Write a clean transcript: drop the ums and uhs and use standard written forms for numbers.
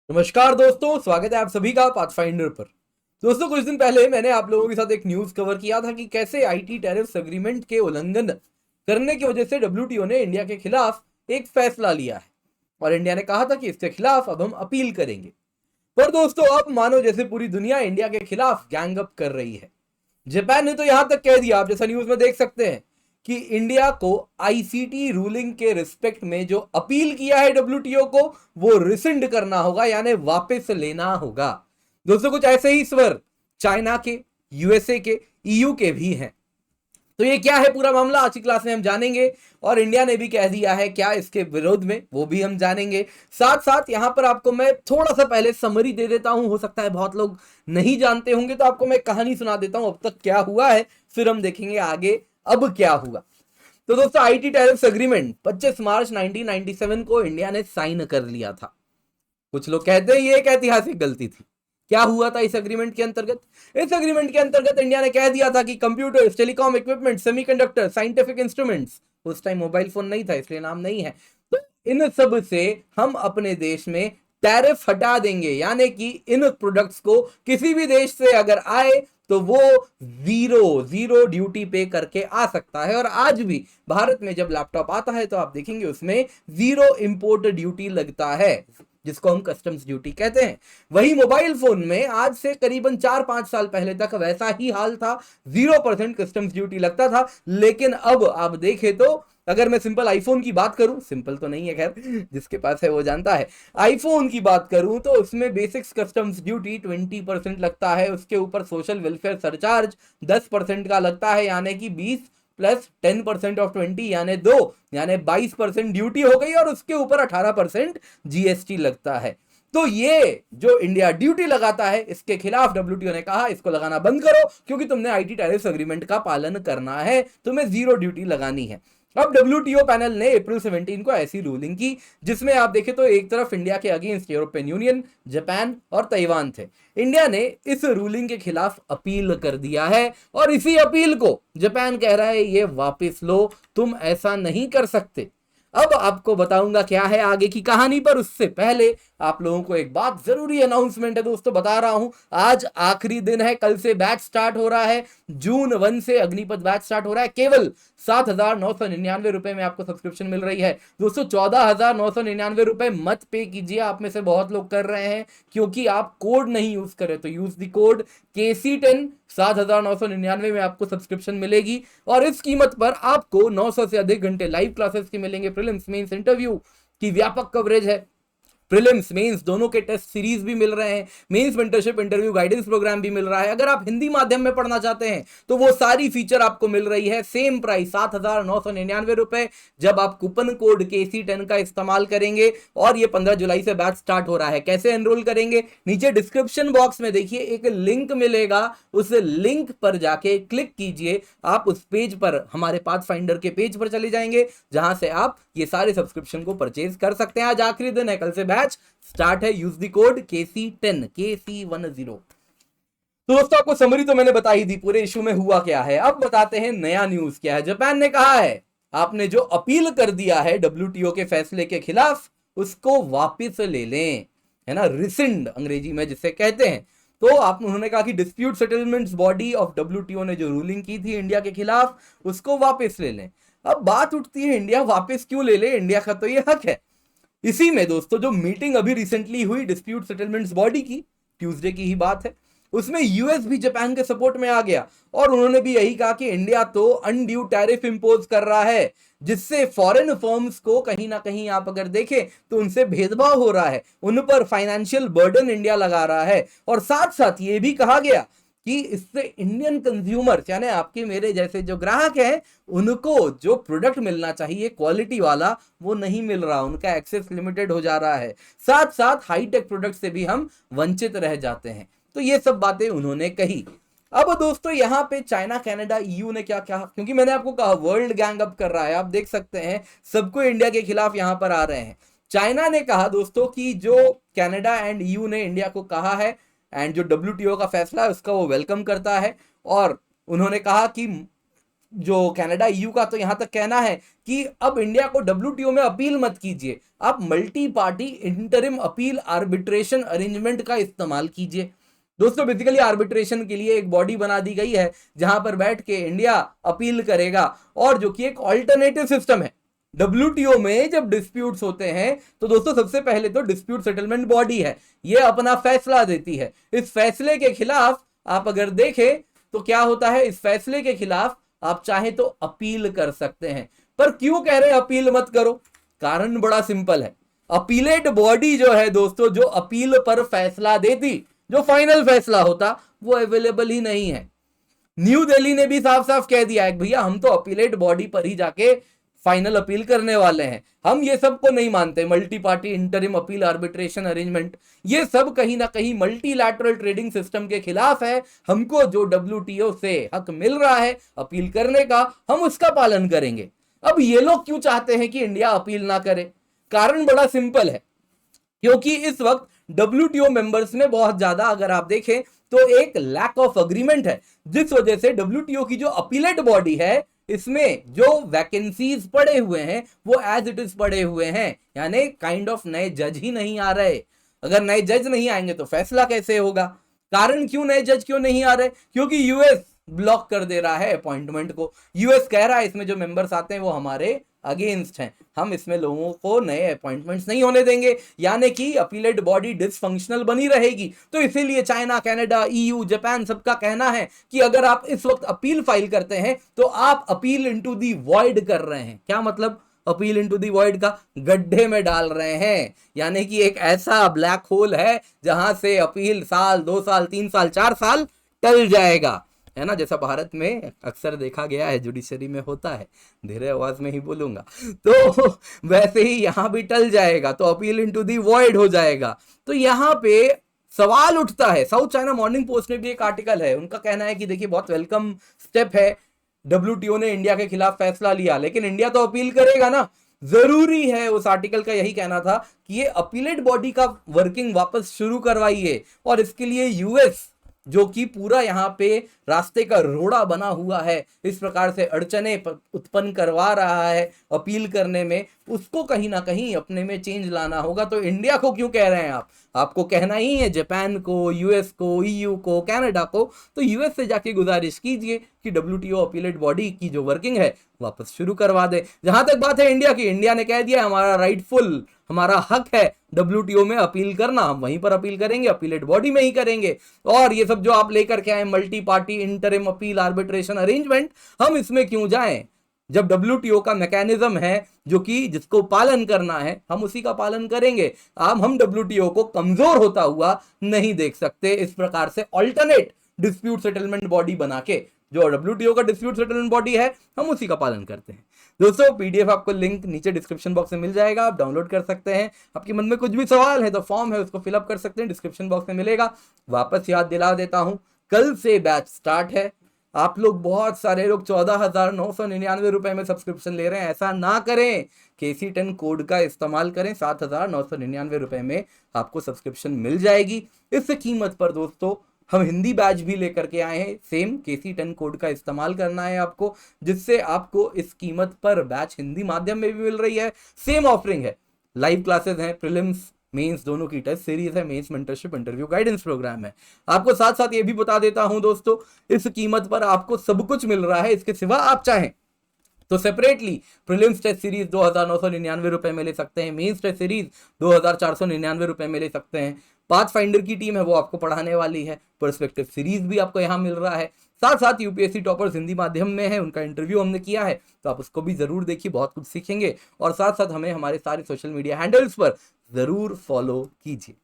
नमस्कार दोस्तों, स्वागत है आप सभी का पाथफाइंडर पर। दोस्तों, कुछ दिन पहले मैंने आप लोगों के साथ एक न्यूज कवर किया था कि कैसे आईटी टैरिफ्स एग्रीमेंट के उल्लंघन करने की वजह से डब्ल्यूटीओ ने इंडिया के खिलाफ एक फैसला लिया है और इंडिया ने कहा था कि इसके खिलाफ अब हम अपील करेंगे। पर दोस्तों, अब मानो जैसे पूरी दुनिया इंडिया के खिलाफ गैंग अप कर रही है। जापान ने तो यहां तक कह दिया, आप जैसा न्यूज में देख सकते हैं, कि इंडिया को आईसीटी रूलिंग के रिस्पेक्ट में जो अपील किया है डब्ल्यूटीओ को, वो रिसिंड करना होगा, यानी वापस लेना होगा। दोस्तों, कुछ ऐसे ही स्वर चाइना के, यूएसए के, ईयू के भी हैं। तो ये क्या है पूरा मामला, आज की क्लास में हम जानेंगे। और इंडिया ने भी कह दिया है क्या इसके विरोध में, वो भी हम जानेंगे। साथ साथ यहां पर आपको मैं थोड़ा सा पहले समरी दे देता हूं, हो सकता है बहुत लोग नहीं जानते होंगे, तो आपको मैं कहानी सुना देता हूं अब तक क्या हुआ है, फिर हम देखेंगे आगे अब क्या हुआ। तो दोस्तों, आईटी टैरिफ्स एग्रीमेंट 25 मार्च 1997 को इंडिया ने साइन कर लिया था। कुछ लोग कहते हैं ये एक ऐतिहासिक गलती थी। क्या हुआ था इस एग्रीमेंट के अंतर्गत? इस एग्रीमेंट के अंतर्गत इंडिया ने कह दिया था कि computers, telecom equipment, semiconductor, scientific instruments, उस टाइम मोबाइल फोन नहीं था इसलिए नाम नहीं है, तो इन सब से हम अपने देश में टैरिफ हटा देंगे, यानी कि इन प्रोडक्ट्स को किसी भी देश से अगर आए तो वो जीरो जीरो ड्यूटी पे करके आ सकता है। और आज भी भारत में जब लैपटॉप आता है तो आप देखेंगे उसमें जीरो इंपोर्ट ड्यूटी लगता है, जिसको हम कस्टम्स ड्यूटी कहते हैं। वही मोबाइल फोन में आज से करीबन 4-5 साल पहले तक वैसा ही हाल था, 0% कस्टम्स ड्यूटी लगता था। लेकिन अब आप देखें तो, अगर मैं सिंपल आईफोन की बात करूं, सिंपल तो नहीं है खैर, जिसके पास है वो जानता है, आईफोन की बात करूं तो उसमें बेसिक्स कस्टम्स ड्यूटी 20% लगता है, उसके ऊपर सोशल वेलफेयर सरचार्ज 10% का लगता है, यानी कि 20 प्लस 10% ऑफ 20 यानी 2, यानी 22% ड्यूटी हो गई, और उसके ऊपर 18% जीएसटी लगता है। तो ये जो इंडिया ड्यूटी लगाता है, इसके खिलाफ डब्ल्यूटीओ ने कहा इसको लगाना बंद करो, क्योंकि तुमने आईटी टैरिफ एग्रीमेंट का पालन करना है, तुम्हें जीरो ड्यूटी लगानी है। अब डब्ल्यूटीओ पैनल ने अप्रैल 17 को ऐसी रूलिंग की, जिसमें आप देखें तो एक तरफ इंडिया के अगेंस्ट यूरोपियन यूनियन, जापान और ताइवान थे। इंडिया ने इस रूलिंग के खिलाफ अपील कर दिया है, और इसी अपील को जापान कह रहा है ये वापस लो, तुम ऐसा नहीं कर सकते। अब आपको बताऊंगा क्या है आगे की कहानी, पर उससे पहले आप लोगों को एक बात, जरूरी अनाउंसमेंट है दोस्तों, बता रहा हूं। आज आखिरी दिन है, कल से बैच स्टार्ट हो रहा है, जून 1 से अग्निपथ बैच स्टार्ट हो रहा है। केवल 7,999 रुपए में आपको सब्सक्रिप्शन मिल रही है दोस्तों। 14,999 रुपए मत पे कीजिए, आप में से बहुत लोग कर रहे हैं क्योंकि आप कोड नहीं यूज कर रहे, तो यूज द कोड KC10। 7,999 में आपको सब्सक्रिप्शन मिलेगी, और इस कीमत पर आपको 900 से अधिक घंटे लाइव क्लासेस की मिलेंगे, प्रीलिम्स मेंस इंटरव्यू की व्यापक कवरेज है, प्रीलिम्स मेंस दोनों के टेस्ट सीरीज भी मिल रहे हैं, mains mentorship interview guidance programme भी मिल रहा है। अगर आप हिंदी माध्यम में पढ़ना चाहते हैं तो वो सारी फीचर आपको मिल रही है, सेम प्राइस 7,999 रुपए, जब आप कूपन कोड KC10 का इस्तेमाल करेंगे। और ये 15 जुलाई से बैच स्टार्ट हो रहा है। कैसे एनरोल करेंगे? नीचे डिस्क्रिप्शन बॉक्स में देखिए एक लिंक मिलेगा, उस लिंक पर जाके क्लिक कीजिए, आप उस पेज पर, हमारे पाथ फाइंडर के पेज पर चले जाएंगे, जहां से आप ये सारे सब्सक्रिप्शन को परचेज कर सकते हैं। आज आखिरी दिन है, कल से बैच स्टार्ट है। Use the code KC10 KC10। तो दोस्तों, आपको समरी तो मैंने बता ही दी, पूरे इशू में हुआ क्या है। अब बताते हैं नया न्यूज क्या है। जापान ने कहा है आपने जो अपील कर दिया है डब्ल्यूटीओ के फैसले के खिलाफ, उसको वापस ले लें, है ना, रिसिंड अंग्रेजी में जिसे कहते हैं। तो आप, उन्होंने कहा कि dispute settlements body of WTO ने जो रूलिंग की थी इंडिया के खिलाफ, उसको वापस ले लें। अब बात उठती है, इंडिया वापस क्यों ले ले, इंडिया का तो ये हक है। इसी में दोस्तों, जो मीटिंग अभी रिसेंटली हुई डिस्प्यूट सेटलमेंट्स बॉडी की, ट्यूसडे की ही बात है, उसमें यूएस भी जापान के सपोर्ट में आ गया, और उन्होंने भी यही कहा कि इंडिया तो अनड्यू टैरिफ इंपोज कर रहा है, जिससे फॉरेन फर्म्स को कहीं ना कहीं आप अगर देखें तो उनसे भेदभाव हो रहा है, उन पर फाइनेंशियल बर्डन इंडिया लगा रहा है। और साथ साथ ये भी कहा गया कि इससे इंडियन कंज्यूमर्स, यानी आपके मेरे जैसे जो ग्राहक हैं, उनको जो प्रोडक्ट मिलना चाहिए क्वालिटी वाला, वो नहीं मिल रहा, उनका एक्सेस लिमिटेड हो जा रहा है। साथ साथ हाईटेक प्रोडक्ट से भी हम वंचित रह जाते हैं। तो ये सब बातें उन्होंने कही। अब दोस्तों, यहां पे चाइना, कनाडा, ईयू ने क्या कहा, क्योंकि मैंने आपको कहा वर्ल्ड गैंग अप कर रहा है, आप देख सकते हैं सबको इंडिया के खिलाफ यहां पर आ रहे हैं। चाइना ने कहा दोस्तों कि जो कनाडा एंड ईयू ने इंडिया को कहा है, एंड जो डब्ल्यूटीओ का फैसला है उसका वो वेलकम करता है, और उन्होंने कहा कि जो कनाडा ईयू का तो यहां तक कहना है कि अब इंडिया को डब्ल्यूटीओ में अपील मत कीजिए, आप multi party interim appeal arbitration arrangement का इस्तेमाल कीजिए। दोस्तों बेसिकली आर्बिट्रेशन के लिए एक बॉडी बना दी गई है जहां पर बैठ के इंडिया अपील करेगा, और जो कि एक ऑल्टरनेटिव सिस्टम है। डब्ल्यूटीओ में जब डिस्प्यूट्स होते हैं तो दोस्तों सबसे पहले तो डिस्प्यूट सेटलमेंट बॉडी है, ये अपना फैसला देती है। इस फैसले के खिलाफ आप अगर देखें तो क्या होता है, इस फैसले के खिलाफ आप चाहें तो अपील कर सकते हैं। पर क्यों कह रहे हैं अपील मत करो? कारण बड़ा सिंपल है। अपीलेट बॉडी जो है दोस्तों, जो अपील पर फैसला देती, जो फाइनल फैसला होता, वो अवेलेबल ही नहीं है। न्यू दिल्ली ने भी साफ साफ कह दिया है भैया हम तो अपीलेट बॉडी पर ही जाके फाइनल अपील करने वाले हैं, हम ये सब को नहीं मानते। Multi party interim appeal arbitration arrangement, ये सब कहीं ना कहीं मल्टीलैटरल ट्रेडिंग सिस्टम के खिलाफ है। हमको जो डब्ल्यूटीओ से हक मिल रहा है अपील करने का, हम उसका पालन करेंगे। अब ये लोग क्यों चाहते हैं कि इंडिया अपील ना करे? कारण बड़ा सिंपल है, क्योंकि इस वक्त डब्ल्यूटीओ मेंबर्स में बहुत ज्यादा, अगर आप देखें तो एक लैक ऑफ अग्रीमेंट है, जिस वजह से डब्ल्यूटीओ की जो अपीलेट बॉडी है इसमें जो वैकेंसीज पड़े हुए हैं वो एज इट इज पड़े हुए हैं, यानी काइंड ऑफ नए जज ही नहीं आ रहे। अगर नए जज नहीं आएंगे तो फैसला कैसे होगा? कारण क्यों नए जज क्यों नहीं आ रहे? क्योंकि यूएस ब्लॉक कर दे रहा है अपॉइंटमेंट को। यूएस कह रहा है इसमें जो मेंबर्स आते हैं वो हमारे अगेंस्ट हैं, हम इसमें लोगों को नए अपॉइंटमेंट्स नहीं होने देंगे, यानी कि अपीलेट बॉडी डिसफंक्शनल बनी रहेगी। तो इसीलिए चाइना, कनाडा, ईयू, जापान सबका कहना है कि अगर आप इस वक्त अपील फाइल करते हैं तो आप अपील इनटू दी वॉइड कर रहे हैं। क्या मतलब अपील इनटू दी वॉइड का? गड्ढे में डाल रहे हैं, यानी कि एक ऐसा ब्लैक होल है जहां से अपील साल, 2 साल, 3 साल, 4 साल टल जाएगा, है ना, जैसा भारत में अक्सर देखा गया है, जुडिशरी में होता है। धीरे आवाज में ही बोलूंगा तो वैसे ही यहां भी टल जाएगा, तो अपील इनटू दी वॉइड हो जाएगा। तो यहां पे सवाल उठता है, साउथ चाइना मॉर्निंग पोस्ट में भी एक आर्टिकल है, उनका कहना है कि देखिए बहुत वेलकम स्टेप है, डब्ल्यूटीओ ने इंडिया के खिलाफ फैसला लिया, लेकिन इंडिया तो अपील करेगा ना। जरूरी है, उस आर्टिकल का यही कहना था कि ये अपीलेट बॉडी का वर्किंग वापस शुरू करवाइए, और इसके लिए यूएस जो कि पूरा यहाँ पे रास्ते का रोड़ा बना हुआ है, इस प्रकार से अड़चने उत्पन्न करवा रहा है अपील करने में, उसको कहीं ना कहीं अपने में चेंज लाना होगा। तो इंडिया को क्यों कह रहे हैं आप? आपको कहना ही है जापान को, यूएस को, ईयू को, कनाडा को। तो यूएस से जाके गुजारिश कीजिए कि डब्ल्यूटीओ अपीलेट बॉडी की जो वर्किंग है वापस शुरू करवा दे। जहां तक बात है इंडिया की, इंडिया ने कह दिया हमारा राइटफुल, हमारा हक है डब्ल्यूटीओ में अपील करना, हम वहीं पर अपील करेंगे, अपीलेट बॉडी में ही करेंगे। और ये सब जो आप लेकर के आए multi party interim appeal arbitration arrangement, हम इसमें क्यों जाएं? जब डब्ल्यूटीओ का मैकेनिज्म है जो कि जिसको पालन करना है, हम उसी का पालन करेंगे। हम डब्ल्यूटीओ को कमजोर होता हुआ नहीं देख सकते। इस प्रकार से ऑल्टरनेट डिस्प्यूट सेटलमेंट बॉडी बना के, जो डब्ल्यूटीओ का डिस्प्यूट सेटलमेंट बॉडी है, हम उसी का पालन करते हैं। दोस्तों पीडीएफ आपको लिंक नीचे डिस्क्रिप्शन बॉक्स में मिल जाएगा, आप डाउनलोड कर सकते हैं। आपके मन में कुछ भी सवाल है तो फॉर्म है उसको फिलअप कर सकते हैं, डिस्क्रिप्शन बॉक्स में मिलेगा। वापस याद दिला देता हूं, कल से बैच स्टार्ट है। आप लोग, बहुत सारे लोग 14,999 रुपए में सब्सक्रिप्शन ले रहे हैं, ऐसा ना करें। KC10 कोड का इस्तेमाल करें, 7,999 रुपए में आपको सब्सक्रिप्शन मिल जाएगी। इस कीमत पर दोस्तों हम हिंदी बैच भी लेकर के आए हैं, सेम KC10 कोड का इस्तेमाल करना है आपको, जिससे आपको इस कीमत पर बैच हिंदी माध्यम में भी मिल रही है। सेम ऑफरिंग है, लाइव क्लासेस हैं, प्रीलिम्स मेंस दोनों की टेस्ट सीरीज है, mains mentorship interview guidance programme है। आपको साथ साथ ये भी बता देता हूं दोस्तों, इस कीमत पर आपको सब कुछ मिल रहा है। इसके सिवा आप चाहें तो सेपरेटली प्रीलिम्स टेस्ट सीरीज 2,999 रुपए में ले सकते हैं, मेंस टेस्ट सीरीज 2,499 रुपए में ले सकते हैं। पाथ फाइंडर की टीम है वो आपको पढ़ाने वाली है, पर्सपेक्टिव सीरीज भी आपको यहाँ मिल रहा है। साथ साथ यूपीएससी टॉपर्स हिंदी माध्यम में है, उनका इंटरव्यू हमने किया है, तो आप उसको भी जरूर देखिए, बहुत कुछ सीखेंगे। और साथ साथ हमें हमारे सारे सोशल मीडिया हैंडल्स पर जरूर फॉलो कीजिए।